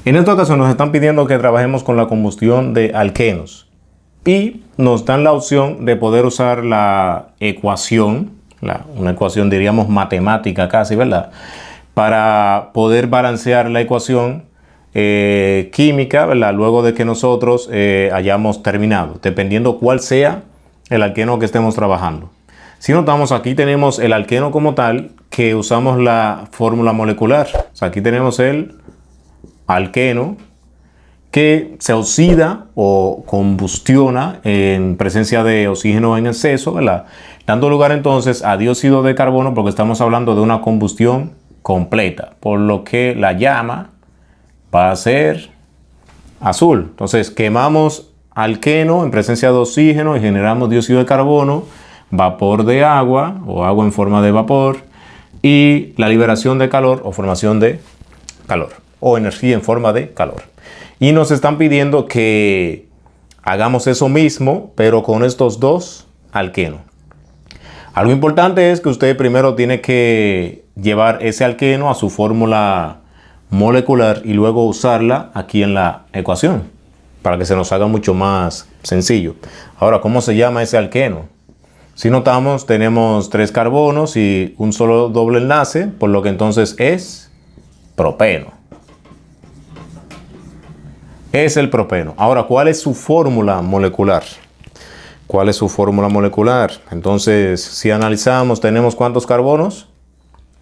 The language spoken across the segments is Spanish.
En esta ocasión nos están pidiendo que trabajemos con la combustión de alquenos y nos dan la opción de poder usar la ecuación, una ecuación diríamos matemática casi, ¿verdad? Para poder balancear la ecuación química, ¿verdad? Luego de que nosotros hayamos terminado, dependiendo cuál sea el alqueno que estemos trabajando. Si notamos, aquí tenemos el alqueno como tal, que usamos la fórmula molecular. O sea, aquí tenemos el alqueno que se oxida o combustiona en presencia de oxígeno en exceso, ¿verdad? Dando lugar entonces a dióxido de carbono, porque estamos hablando de una combustión completa, por lo que la llama va a ser azul. Entonces quemamos alqueno en presencia de oxígeno y generamos dióxido de carbono, vapor de agua o agua en forma de vapor y la liberación de calor o formación de calor o energía en forma de calor. Y nos están pidiendo que hagamos eso mismo, pero con estos dos alquenos. Algo importante es que usted primero tiene que llevar ese alqueno a su fórmula molecular y luego usarla aquí en la ecuación para que se nos haga mucho más sencillo. Ahora, ¿cómo se llama ese alqueno? Si notamos, tenemos 3 carbonos y un solo doble enlace, por lo que entonces es propeno. Es el propeno. Ahora, ¿cuál es su fórmula molecular? ¿Cuál es su fórmula molecular? Entonces, si analizamos, tenemos ¿cuántos carbonos?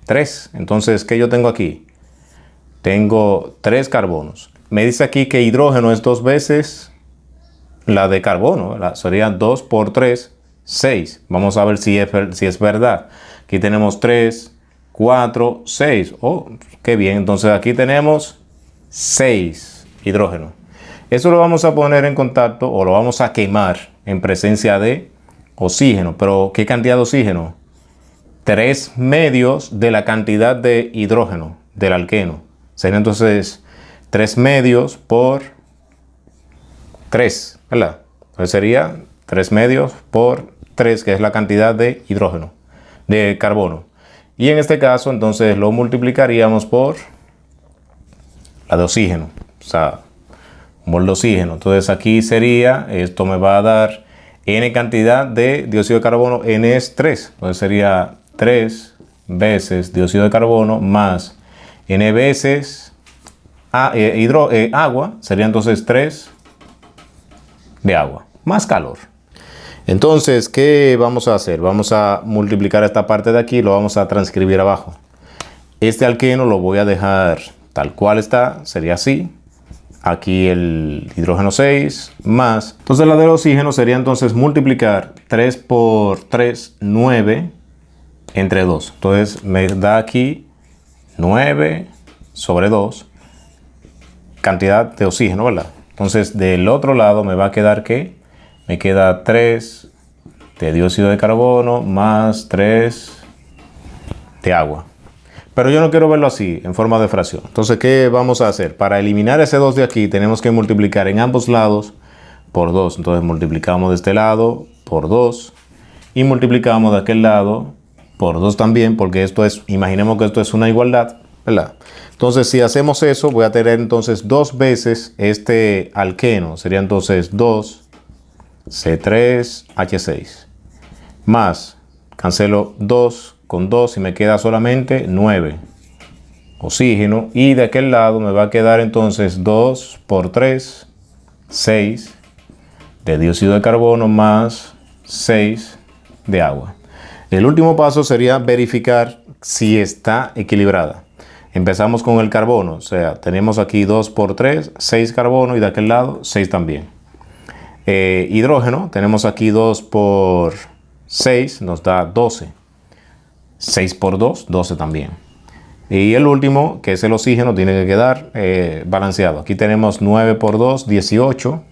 3. Entonces, ¿qué yo tengo aquí? Tengo 3 carbonos. Me dice aquí que hidrógeno es 2 veces la de carbono, ¿verdad? Sería 2 por 3, 6. Vamos a ver si es verdad. Aquí tenemos 3, 4, 6. Oh, qué bien. Entonces aquí tenemos 6 hidrógeno. Eso lo vamos a poner en contacto o lo vamos a quemar en presencia de oxígeno. Pero ¿qué cantidad de oxígeno? 3 medios de la cantidad de hidrógeno del alqueno. Sería entonces 3 medios por 3, ¿verdad? Entonces sería 3 medios por 3, que es la cantidad de hidrógeno, de carbono. Y en este caso, entonces lo multiplicaríamos por la de oxígeno. O sea, mol de oxígeno. Entonces aquí sería, esto me va a dar N cantidad de dióxido de carbono, N es 3. Entonces sería 3 veces dióxido de carbono más N veces agua, sería entonces 3 de agua, más calor. Entonces, ¿qué vamos a hacer? Vamos a multiplicar esta parte de aquí y lo vamos a transcribir abajo. Este alqueno lo voy a dejar tal cual está, sería así. Aquí el hidrógeno 6 más. Entonces la del oxígeno sería entonces multiplicar 3 por 3, 9 entre 2. Entonces me da aquí 9 sobre 2 cantidad de oxígeno, ¿verdad? Entonces del otro lado me va a quedar ¿qué? Me queda 3 de dióxido de carbono más 3 de agua. Pero yo no quiero verlo así, en forma de fracción. Entonces, ¿qué vamos a hacer? Para eliminar ese 2 de aquí, tenemos que multiplicar en ambos lados por 2. Entonces, multiplicamos de este lado por 2 y multiplicamos de aquel lado por 2 también, porque esto es, imaginemos que esto es una igualdad, ¿verdad? Entonces, si hacemos eso, voy a tener entonces 2 veces este alqueno. Sería entonces 2 C3H6 más, cancelo 2 con 2 y me queda solamente 9 oxígeno. Y de aquel lado me va a quedar entonces 2 por 3, 6 de dióxido de carbono más 6 de agua. El último paso sería verificar si está equilibrada. Empezamos con el carbono, o sea, tenemos aquí 2 por 3, 6 carbono y de aquel lado 6 también. Hidrógeno, tenemos aquí 2 por 6, nos da 12. 6 por 2, 12 también. Y el último, que es el oxígeno, tiene que quedar balanceado. Aquí tenemos 9 por 2, 18.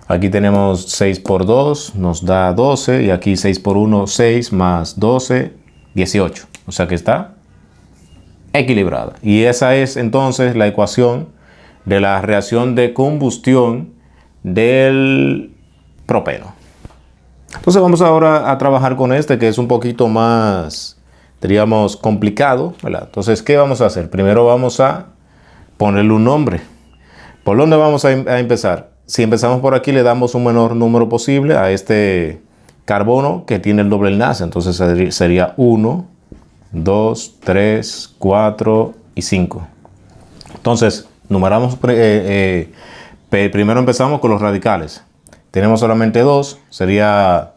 Aquí tenemos 6 por 2, nos da 12. Y aquí 6 por 1, 6 más 12, 18. O sea que está equilibrada. Y esa es entonces la ecuación de la reacción de combustión del propeno. Entonces vamos ahora a trabajar con este, que es un poquito más, diríamos, complicado, ¿verdad? Entonces, ¿qué vamos a hacer? Primero vamos a ponerle un nombre. ¿Por dónde vamos a empezar? Si empezamos por aquí, le damos un menor número posible a este carbono que tiene el doble enlace. Entonces sería 1, 2, 3, 4 y 5. Entonces, numeramos. Primero empezamos con los radicales. Tenemos solamente 2. Sería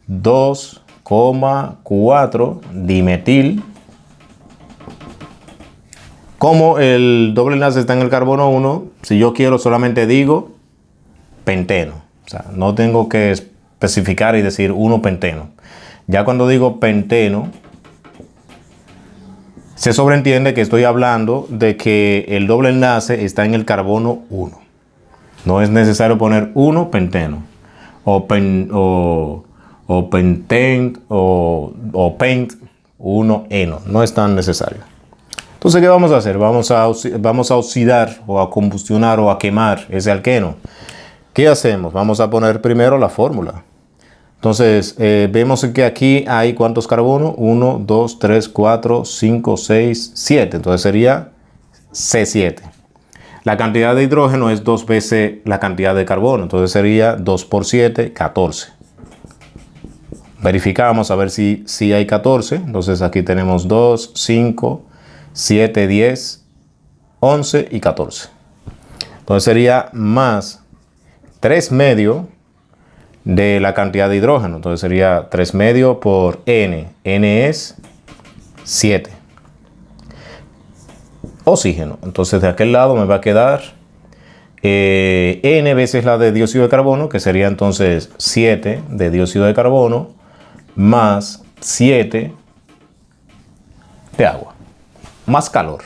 2,4 dimetil. Como el doble enlace está en el carbono 1, si yo quiero solamente digo penteno. O sea, no tengo que especificar y decir 1-penteno. Ya cuando digo penteno, se sobreentiende que estoy hablando de que el doble enlace está en el carbono 1. No es necesario poner 1-penteno o pent 1-eno. No es tan necesario. Entonces, ¿qué vamos a hacer? Vamos a oxidar o a combustionar o a quemar ese alqueno. ¿Qué hacemos? Vamos a poner primero la fórmula. Entonces, vemos que aquí hay ¿cuántos carbonos? 1, 2, 3, 4, 5, 6, 7. Entonces sería C7. La cantidad de hidrógeno es 2 veces la cantidad de carbono. Entonces sería 2 por 7, 14. Verificamos a ver si hay 14. Entonces aquí tenemos 2, 5, 7, 10, 11 y 14. Entonces sería más 3 medios de la cantidad de hidrógeno. Entonces sería 3 medios por N. N es 7. Oxígeno. Entonces de aquel lado me va a quedar N veces la de dióxido de carbono, que sería entonces 7 de dióxido de carbono más 7 de agua. Más calor.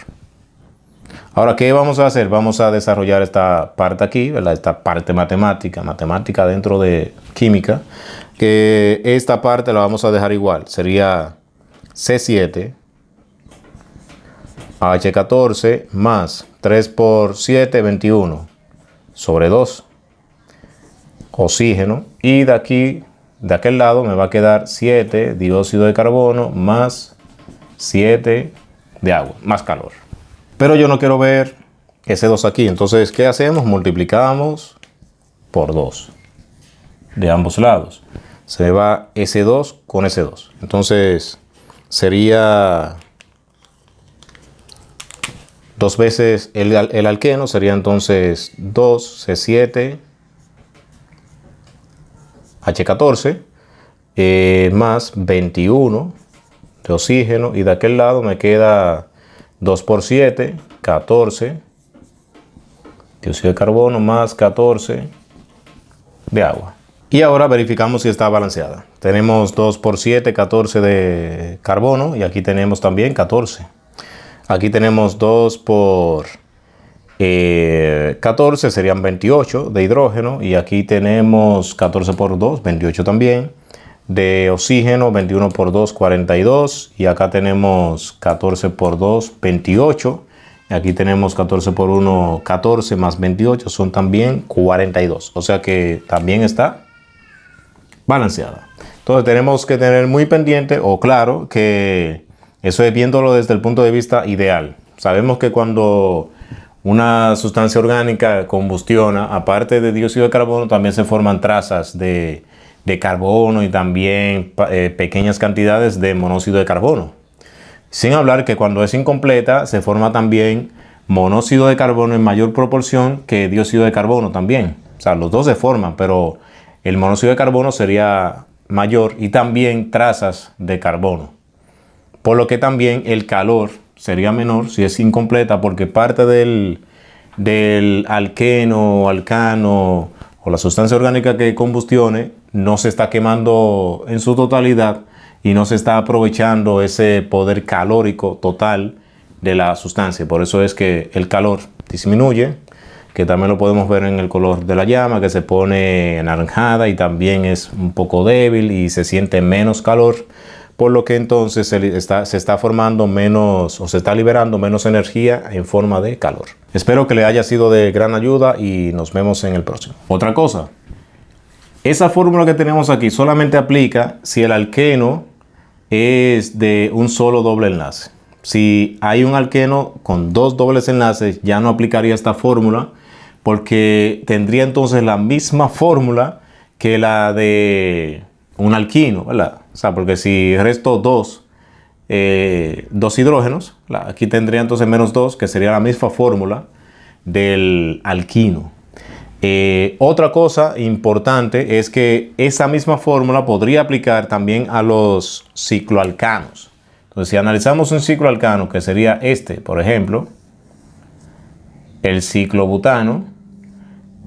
Ahora, ¿qué vamos a hacer? Vamos a desarrollar esta parte aquí, ¿verdad? Esta parte matemática dentro de química, que esta parte la vamos a dejar igual. Sería C7 H14 más 3 por 7, 21 sobre 2 oxígeno, y de aquí, de aquel lado me va a quedar 7 dióxido de carbono más 7 de agua, más calor. Pero yo no quiero ver ese 2 aquí. Entonces, ¿qué hacemos? Multiplicamos por 2 de ambos lados. Se va ese 2 con ese 2. Entonces, sería 2 veces el alqueno. Sería entonces 2C7 H14 más 21 de oxígeno. Y de aquel lado me queda 2 por 7, 14, dióxido de carbono más 14 de agua. Y ahora verificamos si está balanceada. Tenemos 2 por 7, 14 de carbono, y aquí tenemos también 14. Aquí tenemos 2 por 14, serían 28 de hidrógeno, y aquí tenemos 14 por 2, 28 también. De oxígeno, 21 por 2, 42. Y acá tenemos 14 por 2, 28. Y aquí tenemos 14 por 1, 14 más 28. Son también 42. O sea que también está balanceada. Entonces tenemos que tener muy pendiente o claro que eso es viéndolo desde el punto de vista ideal. Sabemos que cuando una sustancia orgánica combustiona, aparte de dióxido de carbono, también se forman trazas de carbono y también pequeñas cantidades de monóxido de carbono. Sin hablar que cuando es incompleta se forma también monóxido de carbono en mayor proporción que dióxido de carbono también. O sea, los dos se forman, pero el monóxido de carbono sería mayor, y también trazas de carbono. Por lo que también el calor sería menor si es incompleta, porque parte del alqueno, alcano o la sustancia orgánica que combustione no se está quemando en su totalidad y no se está aprovechando ese poder calórico total de la sustancia. Por eso es que el calor disminuye, que también lo podemos ver en el color de la llama, que se pone anaranjada y también es un poco débil y se siente menos calor, por lo que entonces se está formando menos, o se está liberando menos energía en forma de calor. Espero que le haya sido de gran ayuda y nos vemos en el próximo. Otra cosa, esa fórmula que tenemos aquí solamente aplica si el alqueno es de un solo doble enlace. Si hay un alqueno con dos dobles enlaces, ya no aplicaría esta fórmula, porque tendría entonces la misma fórmula que la de un alquino, ¿verdad? O sea, porque si resto dos hidrógenos, aquí tendría entonces menos 2, que sería la misma fórmula del alquino. Otra cosa importante es que esa misma fórmula podría aplicar también a los cicloalcanos. Entonces, si analizamos un cicloalcano, que sería este, por ejemplo, el ciclobutano,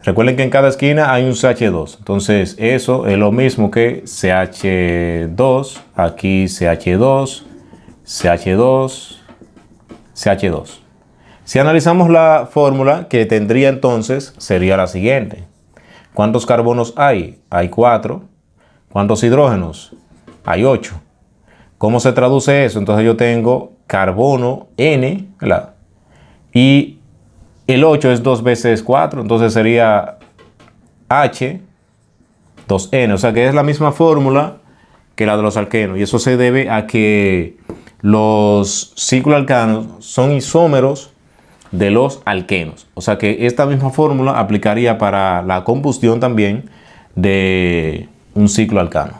recuerden que en cada esquina hay un CH2. Entonces, eso es lo mismo que CH2, aquí CH2, CH2, CH2. Si analizamos la fórmula que tendría entonces, sería la siguiente. ¿Cuántos carbonos hay? Hay 4. ¿Cuántos hidrógenos? Hay 8. ¿Cómo se traduce eso? Entonces yo tengo carbono N, ¿verdad? Y el 8 es 2 veces 4, entonces sería H, 2N. O sea que es la misma fórmula que la de los alquenos. Y eso se debe a que los cicloalcanos son isómeros de los alquenos. O sea que esta misma fórmula aplicaría para la combustión también de un cicloalcano.